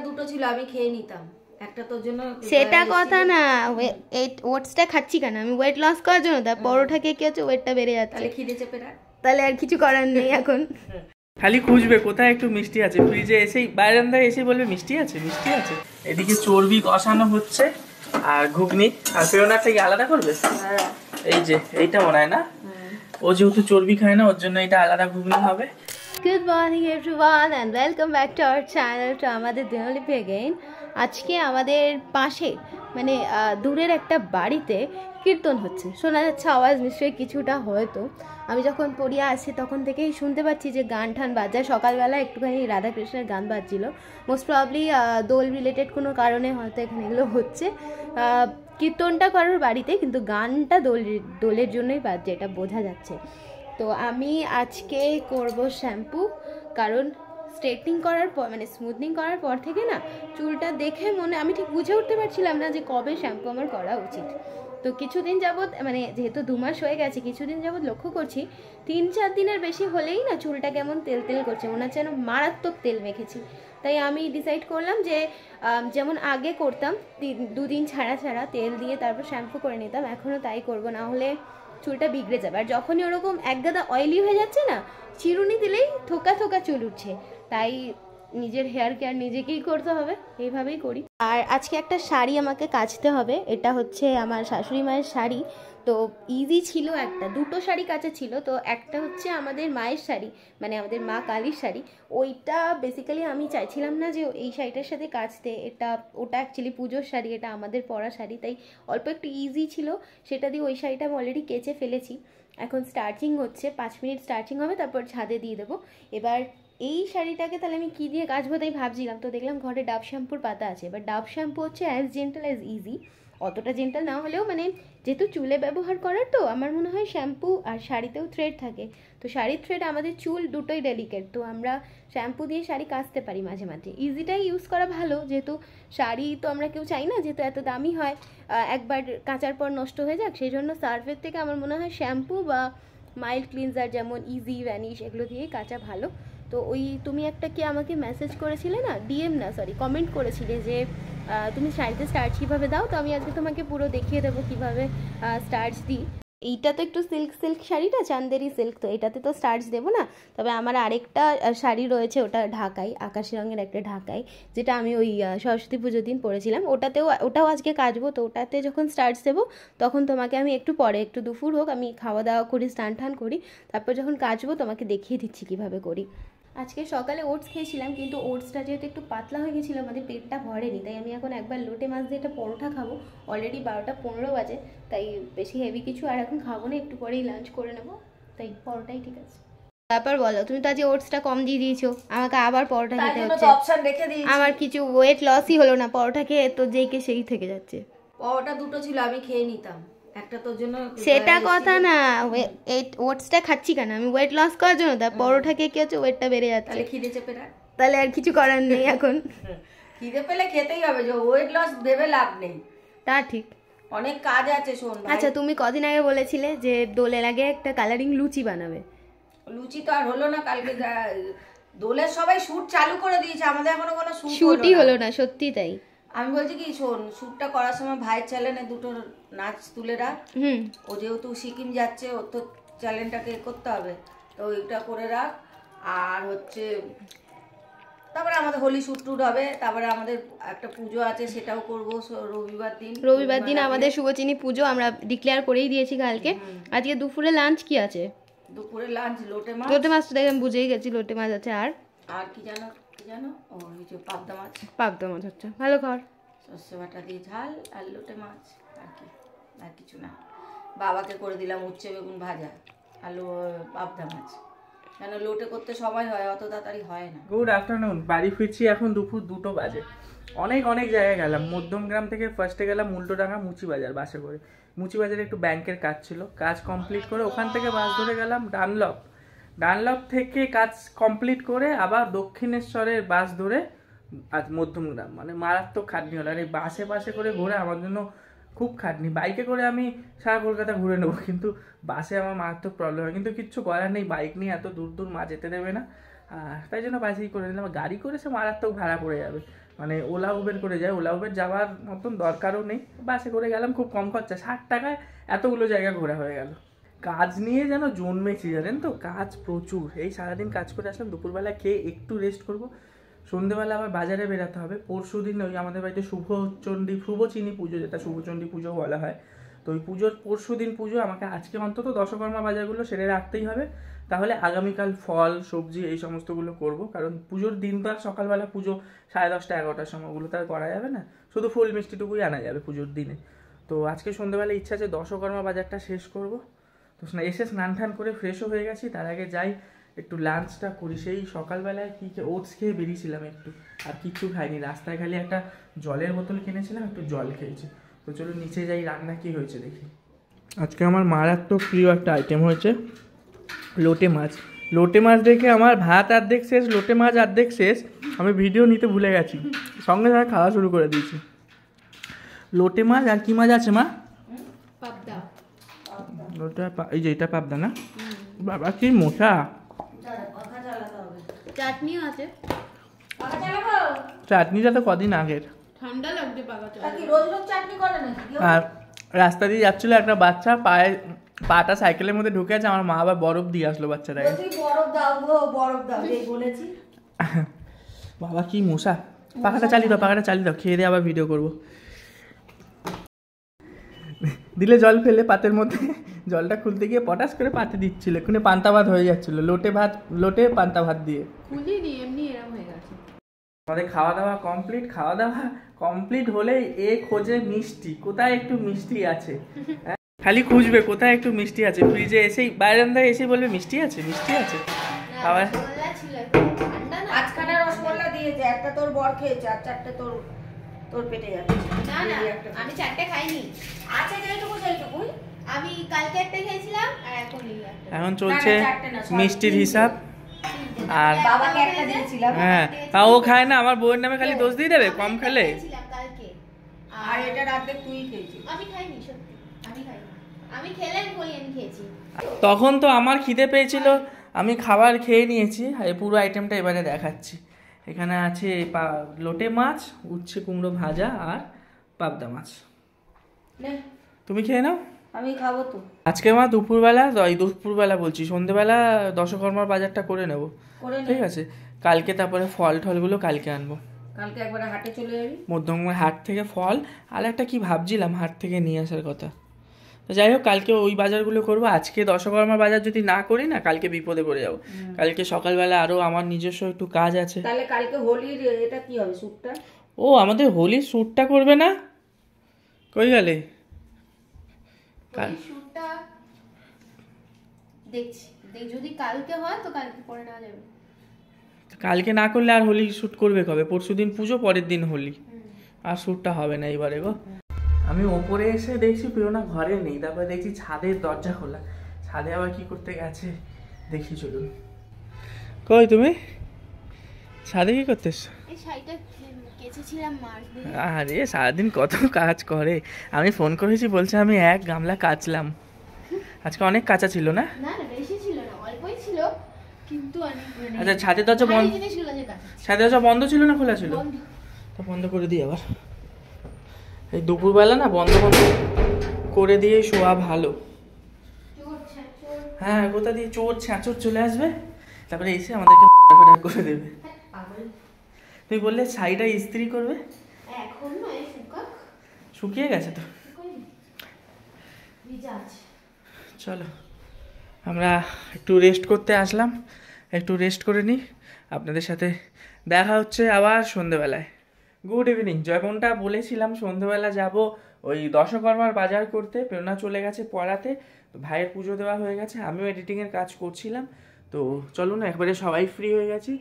দুটো ছিল আমি খেয়ে নিতাম, একটা তোর জন্য। সেটা কথা না, ওটসটা খাচ্ছি কেন আমি? ওয়েট লস করার জন্য। তার পরোটা খেয়ে কি হচ্ছে, ওয়েটটা বেড়ে যাচ্ছে। তাহলে খিদে চেপে রাখ, তাহলে আর কিছু করার নেই এখন। খালি খুঁজবে কোথায় একটু মিষ্টি আছে, ফ্রিজে এসেই বারান্দায় এসে বলবে মিষ্টি আছে মিষ্টি আছে। এদিকে চর্বি কষানো হচ্ছে আর ঘুগনি আর ফেরোনা থেকে আলাদা করবে। এই যে এইটা মনে হয় না, ও যেহেতু চর্বি খায় না ওর জন্য এটা আলাদা ঘুগনি হবে। Good morning everyone and welcome back to our channel, to আমাদের দিনলিপি এগেইন। আজকে আমাদের পাশে মানে দূরের একটা বাড়িতে কীর্তন হচ্ছে, শোনা যাচ্ছে আওয়াজ নিশ্চয়ই কিছুটা। হয়তো আমি যখন পড়িয়া আসি তখন থেকেই শুনতে পাচ্ছি যে গান ঠান বাজায়। সকালবেলা একটুখানি রাধাকৃষ্ণের গান বাজছিল, মোস্ট প্রবলি দোল রিলেটেড কোনো কারণে হয়তো এখানে এগুলো হচ্ছে। কীর্তনটা কারোর বাড়িতে, কিন্তু গানটা দোলের জন্যই বাজছে, এটা বোঝা যাচ্ছে। তো আমি আজকে করব শ্যাম্পু, কারণ স্ট্রেটনিং করার পর মানে স্মুথনিং করার পর থেকে না চুলটা দেখে আমি ঠিক বুঝে উঠতে পারছিলাম না যে কবে শ্যাম্পু আমার করা উচিত। তো কিছুদিন যাবৎ মানে যেহেতু 2 মাস হয়ে গেছে, কিছুদিন যাবৎ লক্ষ্য করছি 3-4 দিনের বেশি হলেই না চুলটা কেমন তেল তেল করছে, মনে হচ্ছে যেন মারাত্মক তেল মেখেছি। তাই আমি ডিসাইড করলাম যে যেমন আগে করতাম 2 দিন ছাড়া ছাড়া তেল দিয়ে তারপর শ্যাম্পু করে নিতাম, এখনও তাই করব, না হলে চুলটা বিগড়ে যাবে। আর যখনই ওরকম একগাদা অয়েলি হয়ে যাচ্ছে না, চিরুনি দিলেই থোকা থোকা চুল উঠছে। তাই নিজের হেয়ার কেয়ার নিজেকেই করতে হবে, এইভাবেই করি। আর আজকে একটা শাড়ি আমাকে কাচতে হবে, এটা হচ্ছে আমার শাশুড়ি মায়ের শাড়ি। তো ইজি ছিল, দুটো শাড়ি কাচা ছিল। তো একটা হচ্ছে আমাদের মায়ের শাড়ি, মানে আমাদের মা কালীর শাড়ি। ওইটা বেসিক্যালি আমি চাইছিলাম না যে এই শাড়িটার সাথে কাচতে, ওটা অ্যাকচুয়ালি পুজোর শাড়ি, এটা আমাদের পরা শাড়ি, তাই অল্প একটু ইজি ছিল সেটা দিয়ে ওই শাড়িটা আমি অলরেডি কেচে ফেলেছি। এখন স্টার্চিং হচ্ছে, 5 মিনিট স্টার্চিং হবে, তারপর ছাদে দিয়ে দেবো। এবার এই শাড়িটাকে তাহলে আমি কী দিয়ে কাচবো তাই ভাবছিলাম, তো দেখলাম ঘরে ডাব শ্যাম্পুর পাতা আছে। এবার ডাব শ্যাম্পু হচ্ছে অ্যাজ জেন্টাল অ্যাজ ইজি, অতটা জেন্টাল না হলেও মানে যেহেতু চুলে ব্যবহার করার, তো আমার মনে হয় শ্যাম্পু আর শাড়িতেও থ্রেড থাকে, তো শাড়ির থ্রেড আমাদের চুল দুটোই ডেলিকেট, তো আমরা শ্যাম্পু দিয়ে শাড়ি কাচতে পারি মাঝে মাঝে। ইজিটাই ইউজ করা ভালো, যেহেতু শাড়ি তো আমরা কেউ চাই না যেহেতু এত দামি হয় একবার কাচার পর নষ্ট হয়ে যাক, সেই জন্য সার্ফের থেকে আমার মনে হয় শ্যাম্পু বা মাইল্ড ক্লিনজার যেমন ইজি, ভ্যানিশ, এগুলো দিয়েই কাচা ভালো। তো ওই তুমি একটা কি আমাকে মেসেজ করেছিলে না, কমেন্ট করেছিলে যে তুমি শাড়িতে স্টার্চ কীভাবে দাও, তো আমি আজকে তোমাকে পুরো দেখিয়ে দেবো কীভাবে স্টার্চ দিই। এইটা তো একটু সিল্ক শাড়িটা, চান্দেরি সিল্ক, তো এটাতে তো স্টার্চ দেবো না। তবে আমার আরেকটা শাড়ি রয়েছে, ওটা ঢাকাই, আকাশি রঙের একটা ঢাকাই, যেটা আমি ওই সরস্বতী পুজোর দিন পরেছিলাম। ওটাও আজকে কাচবো, তো ওটাতে যখন স্টার্চ দেবো তখন তোমাকে আমি একটু পরে, একটু দুপুর হোক, আমি খাওয়া দাওয়া করি, স্নান টান করি, তারপর যখন কাচবো তোমাকে দেখিয়ে দিচ্ছি কীভাবে করি। আজকে সকালে ওটস খেয়েছিলাম, কিন্তু ওটসটা যেহেতু একটু পাতলা হয়ে গেছিলো, আমাদের পেটটা ভরেনি, তাই আমি এখন একবার লোটে মাছ দিয়ে একটা পরোটা খাবো। অলরেডি 12টা 15 বাজে, তাই বেশি হেভি কিছু আর এখন খাবো না, একটু পরেই লাঞ্চ করে নেবো, তাই পরোটাই ঠিক আছে। তারপর বলো, তুমি তো আজ ওটসটা কম দিয়ে দিয়েছো, আমাকে আবার পরোটা খেতে হচ্ছে। আমার কিছু ওয়েট লসই হলো না, পরোটা খেয়ে তো যেই কে সেই থেকে যাচ্ছে। পরোটা দুটো ছিল আমি খেয়ে নিতাম, একটা তোর জন্য। সেটা কথা না, ওটসটা খাচ্ছি কেন আমি? ওয়েট লস করার জন্য। তার পরোটা খেয়ে কি হচ্ছে, ওয়েটটা বেড়ে যাচ্ছে। তাহলে খিদে চেপে রাখ, তাহলে আর কিছু করার নেই এখন। খিদে পেলে খেতেই হবে, যে ওয়েট লস ভেবে লাভ নেই। তা ঠিক, অনেক কাজ আছে শোন। আচ্ছা তুমি কদিন আগে বলেছিলে যে দোলের আগে একটা কালারিং লুচি বানাবে। লুচি তো আর হলো না, কালকে দোলের সবাই শুট চালু করে দিয়েছে, আমাদের এখনো কোনো শুটই হলো না, সত্যি তাই। আমি বলছি কি শোন, শ্যুটটা করার সময় ভাইয়ের চ্যানেলে দুটো নাচ তুলে রাখ। ও যেহেতু সিকিম যাচ্ছে, ওর তো চ্যানেলটাকে করতে হবে, তো ওইটা করে রাখ। আর হচ্ছে তারপরে আমাদের হোলি শ্যুট টুট হবে, তারপরে আমাদের একটা পুজো আছে, সেটাও করবো রবিবার দিন আমাদের শুভচিনী পুজো, আমরা ডিক্লেয়ার করেই দিয়েছি কালকে। আজকে দুপুরে লাঞ্চ কি আছে? দুপুরে লাঞ্চ লোটে মাছ তো দেখে আমি বুঝেই গেছি, লোটে মাছ আছে। আর কি জানো ও এই যে পাবদা মাছ হচ্ছে, ভালো খাবার, সর্ষে বাটা দিয়ে ঝাল আর লোটে মাছ, আর কিছু না। বাবাকে করে দিলাম উচ্ছে বেগুন ভাজা, আলু পাবদা মাছ, কেন লোটে করতে সময় হয়, অত তাড়াতাড়ি হয় না। গুড আফটারনুন, বাড়ি ফিরছি এখন দুপুর 2টো বাজে। অনেক জায়গায় গেলাম, মধ্যমগ্রাম থেকে ফার্স্টে গেলাম উল্টোডাঙ্গা মুচিবাজার বাসে করে। মুচিবাজারে একটু ব্যাংকের কাজ ছিল, কাজ কমপ্লিট করে ওখান থেকে বাস ধরে গেলাম ডানলপ থেকে কাজ কমপ্লিট করে আবার দক্ষিণেশ্বরের বাস ধরে আজ মধ্যমগ্রাম। মানে মারাত্মক খাটনি হলো, আর এই বাসে করে ঘুরে আমার জন্য খুব খাটনি। বাইকে করে আমি সারা কলকাতা ঘুরে নেবো, কিন্তু বাসে আমার মারাত্মক প্রবলেম হয়, কিন্তু কিচ্ছু করার নেই, বাইক নিয়ে এত দূর মা যেতে দেবে না, তাই জন্য বাসেই করে নিলাম। গাড়ি করে সে মারাত্মক ভাড়া পড়ে যাবে, মানে ওলা উবের করে যায়, ওলা উবের যাওয়ার মতন দরকারও নেই, বাসে করে গেলাম খুব কম খরচা, 60 টাকায় এতগুলো জায়গা ঘোরা হয়ে গেল। কাজ নিয়ে যেন জন্মেছি জানেন তো, কাজ প্রচুর। এই সারাদিন কাজ করে আসলাম, দুপুরবেলা খেয়ে একটু রেস্ট করব, সন্ধ্যেবেলা আবার বাজারে বেরোতে হবে। পরশু দিন ওই আমাদের বাড়িতে শুভচণ্ডী পুজো, যেটা শুভচণ্ডী পুজো বলা হয়, তো ওই পুজোর পরশু দিন পুজো, আমাকে আজকে অন্তত দশকর্মা বাজারগুলো সেরে রাখতেই হবে, তাহলে আগামীকাল ফল সবজি এই সমস্তগুলো করব। কারণ পুজোর দিন তো আর সকালবেলা পুজো 10:30 11টার সময় ওগুলো তো আর করা যাবে না, শুধু ফুল মিষ্টিটুকুই আনা যাবে পুজোর দিনে। তো আজকে সন্ধ্যেবেলা ইচ্ছা আছে দশকর্মা বাজারটা শেষ করব। তো এসে স্নান টান করে ফ্রেশও হয়ে গেছি, তার আগে যাই একটু লাঞ্চটা করি। সেই সকালবেলায় ওটস খেয়ে বেরিয়েছিলাম একটু, আর কিচ্ছু খাইনি, রাস্তায় খালি একটা জলের বোতল কিনেছিলাম, একটু জল খেয়েছি। তো চলো নিচে যাই, রান্না কি হয়েছে দেখি। আজকে আমার মারাত্মক প্রিয় একটা আইটেম হয়েছে লোটে মাছ। লোটে মাছ দেখে আমার ভাত অর্ধেক শেষ, লোটে মাছ অর্ধেক শেষ, আমি ভিডিও নিতে ভুলে গেছি, সঙ্গে সঙ্গে খাওয়া শুরু করে দিয়েছি। লোটে মাছ আর কি মাছ আছে মা? পাবদা। লোটে এই যে এটা পাবদা না? বাবা কি মোটা। চাটনিও আছে। চাটনিটা তো কদিন আগের, ঠান্ডা লাগবে পাকাটা। রোজ রোজ চাটনি করে নাকি? আর রাস্তা দিয়ে যাচ্ছিল একটা বাচ্চা, পাটা সাইকেলের মধ্যে ঢুকে আছে, আমার মা আবার বরফ দিয়ে আসলো বাচ্চাটাকে। বরফ দাও গো, বরফ দাও বলেছি। বাবা কি মশা। পাখাটা চালিয়ে দাও, খেয়ে দিয়ে আবার ভিডিও করবো। দিলে জল ফেলে পাতের মধ্যে, জলটা খুলতে গিয়ে পটাশ করে পাতে দিচ্ছিল, এক্ষুনি পান্তা ভাত হয়ে যাচ্ছিল, লোটে পান্তা ভাত দিয়ে। খুলিনি, এমনি এরকম হয়ে গেছে। আমাদের খাওয়া দাওয়া কমপ্লিট হলেই এ খোঁজে মিষ্টি, কোথায় একটু মিষ্টি আছে, খালি খুঁজবে কোথায় একটু মিষ্টি আছে। ফ্রিজে এসেই বারান্দায় এসে বলবে মিষ্টি আছে। আবার আজখানা রসগোল্লা দিয়েছে, একটা তোর বর খেয়েছে, আর 4টে তোর পেটে যাচ্ছে। না আমি 4টে খাইনি, আছে যেটুকু আমি কালকে একটা খেয়েছিলাম আর এখন চলছে মিষ্টির হিসাব। আর বাবাকে একটা দিয়েছিলাম, হ্যাঁ তাও ও খায় না, আমার বউয়ের নামে খালি দোষ দিয়ে দেবে কম খেলে। কালকে আর এটা রাতে তুই খেয়েছিস। আমি খাইনি, সত্যি আমি খাইনি, আমি খেলে বলি আমি খেয়েছি। তখন তো আমার খিদে পেয়েছিল, আমি খাবার খেয়ে নিয়েছি। এই পুরো আইটেমটা এবারে দেখাচ্ছি। এখানে আছে লোটে মাছ, উচ্ছে কুমড়ো ভাজা আর পাবদা মাছ। তুমি খেয়ে নাও, আমি খাবো তো। আজকে মা দুপুরবেলা বলছি, সন্ধ্যেবেলা দশকর্মার বাজারটা করে নেব, ঠিক আছে? কালকে তারপরে ফল টলগুলো কালকে আনবো। কালকে একবারে হাটে চলে যাবি, মধ্যমগ্রামের হাট থেকে ফল, আর একটা কি ভাবছিলাম হাট থেকে নিয়ে আসার কথা। তো যাই হোক, কালকে ওই বাজারগুলো করবো। আজকে দশকর্মার বাজার যদি না করি না, কালকে বিপদে পড়ে যাবো। কালকে সকালবেলা আরো আমার নিজস্ব একটু কাজ আছে। তাহলে কালকে হোলির এটা কি হবে, স্যুটটা? ও আমাদের হোলির শ্যুটটা করবে না? কই গেলে? শ্যুটটা দেখছি, যদি কালকে হয় তো কালকে পরে নেওয়া যাবে। কালকে না করলে আর হোলি শ্যুট করবে কবে? পরশুদিন পুজো, পরের দিন হোলি, আর শ্যুটটা হবে না এবারে গো। আমি ওপরে এসে দেখছি প্রিয়না ঘরে নেই, তারপরে দেখছি ছাদের দরজা খোলা। ছাদে আবার কি করতে গেছে দেখি, চলুন। কই তুমি ছাদে কি করতেছ? এই শাড়িটা কেচেছিলাম মার দিয়ে। আরে সারাদিন কত কাজ করে। আমি ফোন করেছি, বলছে আমি 1 গামলা কাচলাম। আজকে অনেক কাঁচা ছিল না? না বেশি ছিল না, অল্পই ছিল, কিন্তু অনেক। আচ্ছা ছাদের দরজা বন্ধ, ছাদের দরজা বন্ধ ছিল না খোলা ছিল? তো বন্ধ করে দিই আবার। এই দুপুরবেলা না বন্ধ করে দিয়ে শোয়া ভালো। হ্যাঁ, কোথা দিয়ে চোর ছ্যাঁচোর চলে আসবে, তারপরে এসে আমাদেরকে করে দেবে। তুই বললে শাড়িটা ইস্ত্রি করবে, এখন নয়, শুকিয়ে গেছে তো। চলো আমরা একটু রেস্ট করতে আসলাম, একটু রেস্ট করে নিই। আপনাদের সাথে দেখা হচ্ছে আবার সন্ধেবেলায়। Good evening. যেমনটা বলেছিলাম সন্ধেবেলা যাব ওই দশকর্মার বাজার করতে, প্রেরণা চলে গেছে পড়াতে, তো ভাইয়ের পুজো দেওয়া হয়ে গেছে, আমিও এডিটিংয়ের কাজ করছিলাম। তো চলুন একবারে সবাই ফ্রি হয়ে গেছি,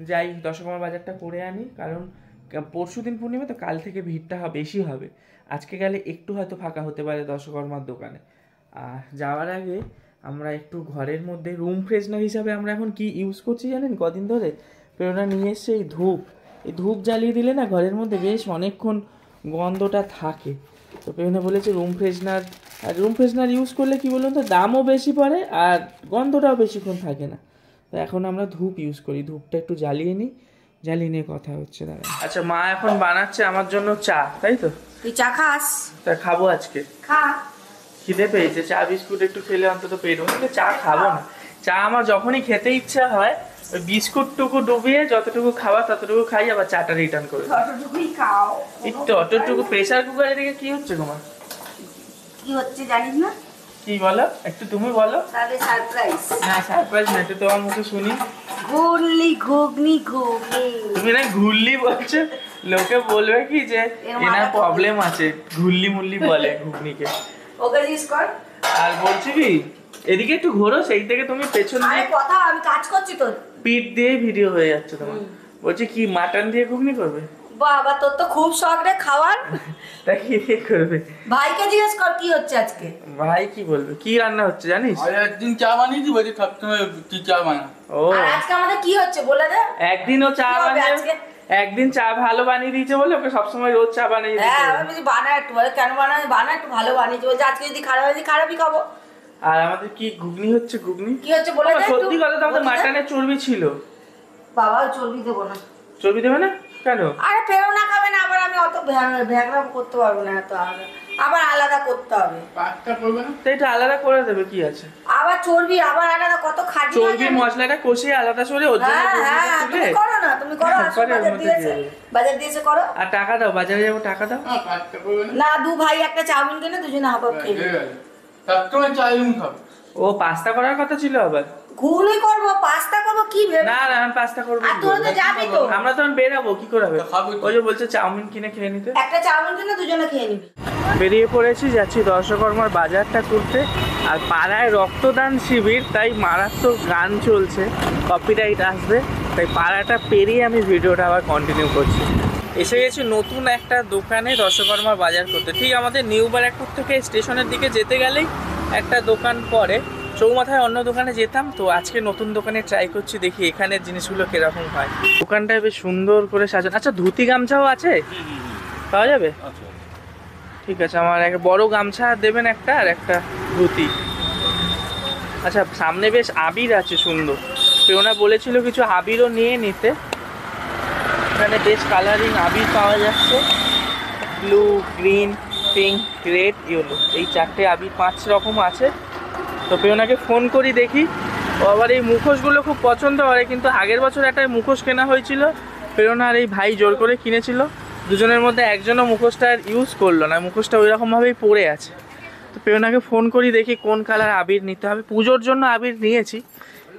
যাই দশকর্মার বাজারটা করে আনি। কারণ পরশুদিন পূর্ণিমা, তো কাল থেকে ভিড়টা বেশি হবে। আজকে গেলে একটু হয়তো ফাঁকা হতে পারে দশকর্মার দোকানে। আর যাওয়ার আগে আমরা একটু ঘরের মধ্যে রুম ফ্রেশনার হিসাবে আমরা এখন কি ইউজ করছি জানেন? কদিন ধরে প্রেরণা নিয়ে এসছে এই ধূপ জ্বালিয়ে দিলে না ঘরের মধ্যে বেশ অনেকক্ষণ গন্ধটা থাকে। তো প্রেরণা বলেছে রুম ফ্রেশনার, আর রুম ফ্রেশনার ইউজ করলে কি বলুন তো, দামও বেশি পড়ে আর গন্ধটাও বেশিক্ষণ থাকে না। তো এখন আমরা ধূপ ইউজ করি, ধূপটা একটু জ্বালিয়ে নিই, জ্বালিয়ে নিয়ে কথা হচ্ছে দাঁড়া। আচ্ছা, মা এখন বানাচ্ছে আমার জন্য চা, তাই তো? তুই চা খাস? তা খাবো আজকে, খা। খিদে পেয়েছে, চা বিস্কুট একটু খেলে অন্তত পেট ভরবে, চা খাবো না। চা আমার যখনই খেতে ইচ্ছা হয় ওই বিস্কুটটুকু ডুবিয়ে যতটুকু খাওয়া ততটুকু খাই, আবার চাটা রিটার্ন করে ততটুকুই খাও। একটু অতটুকু। প্রেসার কুকারে দিকে কি হচ্ছে তোমার? কি হচ্ছে জানিস না? কি বলো একটু, তুমি বলো। তাহলে সারপ্রাইজ। না সারপ্রাইজ না, একটু তোমার মুখে শুনি। ঘুগনি ঘুগনি ঘুগনি। তুমি না ঘুরলি বলছো, লোকে বলবে কি যে এনার প্রবলেম আছে, ঘুরলি মুরলি বলে ঘুগনিকে। ওকে জিজ্ঞেস কর। আর বলছি কি, এদিকে একটু ঘোরো, সেই থেকে তুমি পেছন দিয়ে কথা, আমি কাজ করছি তো। পিঠ দিয়ে ভিডিও হয়ে যাচ্ছে তোমার। বলছি কি, মাটন দিয়ে ঘুগনি করবে? বাবা তোর তো খুব শখ রে খাওয়ার। তা কি দিয়ে করবে? ভাইকে জিজ্ঞেস কর কি হচ্ছে আজকে। ভাই কি বলবে, কি রান্না হচ্ছে জানিস? আর একদিন চা বানিয়ে দিবো, যে সবসময় কি চা বানা। ও আর আজকে আমাদের কি হচ্ছে বলে দে। একদিনও চা কি হবে বানিয়ে, আজকে? একদিন চা ভালো বানিয়ে দিয়েছে বলে ওকে সবসময় রোজ চা বানিয়ে দিতে হ্যাঁ, হবে। আমি বলছি বানা একটু, বলে কেন বানাই, বানা একটু ভালো বানিয়েছি। বলছে আজকে যদি খারাপ হয় খারাপই খাবো। আর আমাদের কি ঘুগনি হচ্ছে, ঘুগনি কি হচ্ছে বলে দে। সত্যি কথা তো, আমাদের বলে দে। মাটনের চর্বি ছিল। বাবা চর্বি দেবো না। চর্বি দেবে না কেন? আরে প্রেরণা খাবে না, আবার আমি অত ভ্যাগরা করতে পারবো না, এত আবার আলাদা করতে হবে। পাঁচটা করবে না? তো এটা আলাদা করে দেবে, কি আছে? আবার চর্বি আবার আলাদা কত খাটি। চর্বি মশলাটা কষিয়ে আলাদা সরে ওর জন্য হ্যাঁ ঘুগনিটা হ্যাঁ, তুলে। তুমি করো না, তুমি করো। হ্যাঁ, আসো, করে, ওর বাজার মধ্যে দিয়েছে, দিয়ে দেবে। বাজার দিয়েছে করো। আর টাকা দাও, বাজারে যাবো টাকা দাও। না, পাঁচটা করবে না? না, দু ভাই একটা চাউমিন কিনে দুজনে হাফ হাফ খেয়ে হয়ে নেবে। গেল। সবসময় চা এরকম খাবে। ও পাস্তা করার কথা ছিল আবার। ঘুগনি করবো, পাস্তা করবো, কি ভেবে। না না, আমি পাস্তা করবো আর না। তোরা তো যাবি তো। আমরা তখন বেরাবো, কি করে হবে? তো খাবো তো। ওই যে বলছে চাউমিন কিনে খেয়ে নিতে। একটা চাউমিন কিনে দুজনে খেয়ে নিবি। বেরিয়ে পড়েছি, যাচ্ছি দর্শকর্মার বাজারটা করতে। আর পাড়ায় রক্তদান শিবির, তাই মারাত্মক গান চলছে, কপিরাইট আসবে, তাই পাড়াটা পেরিয়ে আমি ভিডিওটা আবার কন্টিনিউ করছি। এসে গেছি নতুন একটা দোকানে দর্শকর্মার বাজার করতে। ঠিক আমাদের নিউ ব্যারাকপুর থেকে স্টেশনের দিকে যেতে গেলেই একটা দোকান পড়ে, চৌমাথায় অন্য দোকানে যেতাম, তো আজকে নতুন দোকানে ট্রাই করছি, দেখি এখানের জিনিসগুলো কিরকম হয়। দোকানটায় বেশ সুন্দর করে সাজানো। আচ্ছা, ধুতি গামছাও আছে, পাওয়া যাবে? ঠিক আছে, আমার একটা বড় গামছা দেবেন একটা, আর একটা ধুতি। আচ্ছা, সামনে বেশ আবির আছে সুন্দর, প্রেরণা বলেছিল কিছু আবিরও নিয়ে নিতে। এখানে বেশ কালারিং আবির পাওয়া যাচ্ছে, blue, green, pink, red, yellow, এই চারটে আবির 5 রকম আছে। তো প্রেরণাকে ফোন করি, দেখি। ও আবার এই মুখোশগুলো খুব পছন্দ করে, কিন্তু আগের বছর একটা মুখোশ কেনা হয়েছিল, প্রেরণা আর এই ভাই জোর করে কিনেছিল। দুজনের মধ্যে একজনও মুখোশটা আর ইউজ করলো না, মুখোশটা ওই রকমভাবেই পড়ে আছে। তো প্রেরণাকে ফোন করি, দেখি কোন কালার আবির নিতে হবে। পুজোর জন্য আবির নিয়েছি,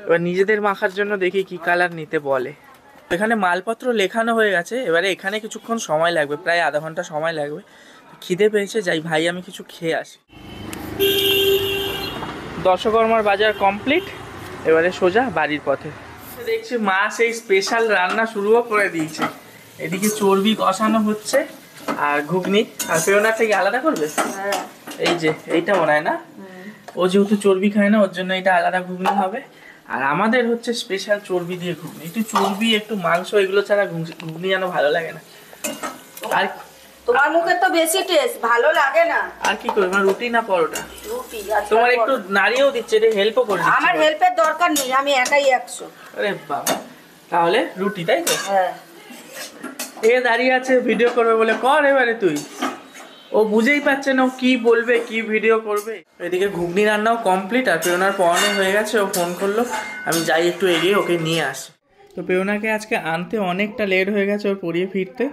এবার নিজেদের মাখার জন্য দেখি কি কালার নিতে বলে। এখানে মালপত্র লেখানো হয়ে গেছে, এবারে এখানে কিছুক্ষণ সময় লাগবে, প্রায় আধা ঘন্টা সময় লাগবে। খিদে পেয়েছে, যাই ভাই আমি কিছু খেয়ে আসি। দর্শকর্মার বাজার কমপ্লিট, এবারে সোজা বাড়ির পথে। দেখছি মা সেই স্পেশাল রান্না শুরুও করে দিয়েছে। এদিকে চর্বি কষানো হচ্ছে আর ঘুগনি। আর প্রেরণা থেকে আলাদা করবে, এই যে এইটা মনে হয় না, ও যেহেতু চর্বি খায় না, ওর জন্য এটা আলাদা ঘুগনি হবে। আর আমাদের হচ্ছে স্পেশাল চর্বি দিয়ে ঘুগনি, একটু চর্বি একটু মাংস এগুলো ছাড়া ঘুগনি যেন ভালো লাগে না। আর তোমার মুখে তো বেশি টেস্ট, ভালো লাগে না। আর কি করবে, রুটি না পরোটা? রুটি। তোমার একটু নাড়িয়েও দিচ্ছে, এটা হেল্পও করে দিচ্ছে। আমার হেল্পের দরকার নেই, আমি একাই 100। আরে বাবা, তাহলে রুটি, তাই তো? হ্যাঁ। এ দাঁড়িয়ে আছে ভিডিও করবে বলে, কর এবারে তুই। ও বুঝেই পাচ্ছে না ও কি বলবে, কি ভিডিও করবে। এদিকে ঘুগনি রান্নাও কমপ্লিট, আর প্রেরণার পড়ানো হয়ে গেছে। ও ফোন করলো, আমি যাই একটু এগিয়ে ওকে নিয়ে আসি। তো প্রেরণাকে আজকে আনতে অনেকটা লেট হয়ে গেছে, ওর পড়িয়ে ফিরতে।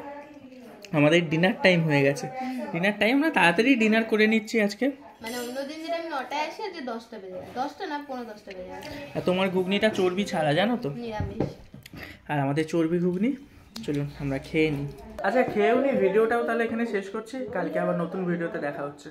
আমাদের ডিনার টাইম হয়ে গেছে। ডিনার টাইম না, তাড়াতাড়ি ডিনার করে নিচ্ছি আজকে। মানে অন্যদিন যেটা আমি 9টায় আসি, আজকে 10টা বেজে যায়। 10টা না, 10:45 বেজে যায়। আর তোমার ঘুগনিটা চর্বি ছাড়া, জানো তো? নিরামিষ। আর আমাদের চর্বি ঘুগনি। চলুন আমরা খেয়ে নিই। আচ্ছা, খেয়েও নি, ভিডিওটাও তাহলে এখানে শেষ করছি। কালকে আবার নতুন ভিডিওতে দেখা হচ্ছে।